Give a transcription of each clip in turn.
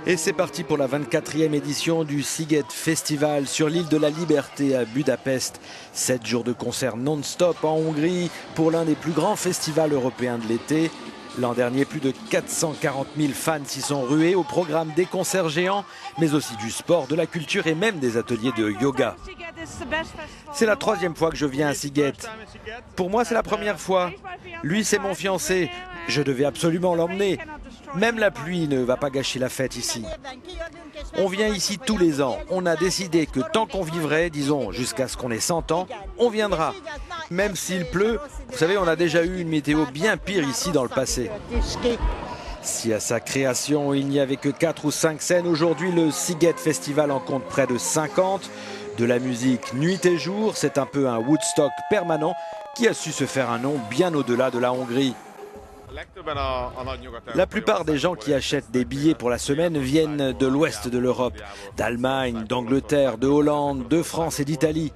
Et c'est parti pour la 24e édition du Sziget Festival sur l'île de la Liberté à Budapest. 7 jours de concerts non-stop en Hongrie pour l'un des plus grands festivals européens de l'été. L'an dernier, plus de 440 000 fans s'y sont rués au programme des concerts géants, mais aussi du sport, de la culture et même des ateliers de yoga. C'est la 3e fois que je viens à Sziget. Pour moi, c'est la première fois. Lui, c'est mon fiancé. Je devais absolument l'emmener. Même la pluie ne va pas gâcher la fête ici. On vient ici tous les ans. On a décidé que tant qu'on vivrait, disons jusqu'à ce qu'on ait 100 ans, on viendra. Même s'il pleut, vous savez, on a déjà eu une météo bien pire ici dans le passé. Si à sa création, il n'y avait que 4 ou 5 scènes, aujourd'hui le Sziget Festival en compte près de 50. De la musique nuit et jour, c'est un peu un Woodstock permanent qui a su se faire un nom bien au-delà de la Hongrie. La plupart des gens qui achètent des billets pour la semaine viennent de l'ouest de l'Europe, d'Allemagne, d'Angleterre, de Hollande, de France et d'Italie.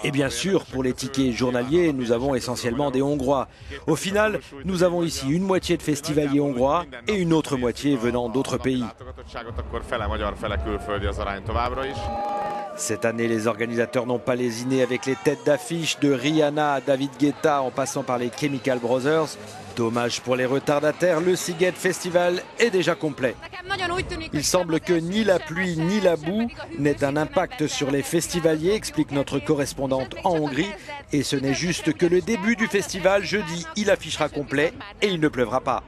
Et bien sûr, pour les tickets journaliers, nous avons essentiellement des Hongrois. Au final, nous avons ici une moitié de festivaliers hongrois et une autre moitié venant d'autres pays. Cette année, les organisateurs n'ont pas lésiné avec les têtes d'affiche de Rihanna à David Guetta en passant par les Chemical Brothers. Dommage pour les retardataires, le Sziget Festival est déjà complet. Il semble que ni la pluie ni la boue n'aient un impact sur les festivaliers, explique notre correspondante en Hongrie. Et ce n'est juste que le début du festival. Jeudi, il affichera complet et il ne pleuvra pas.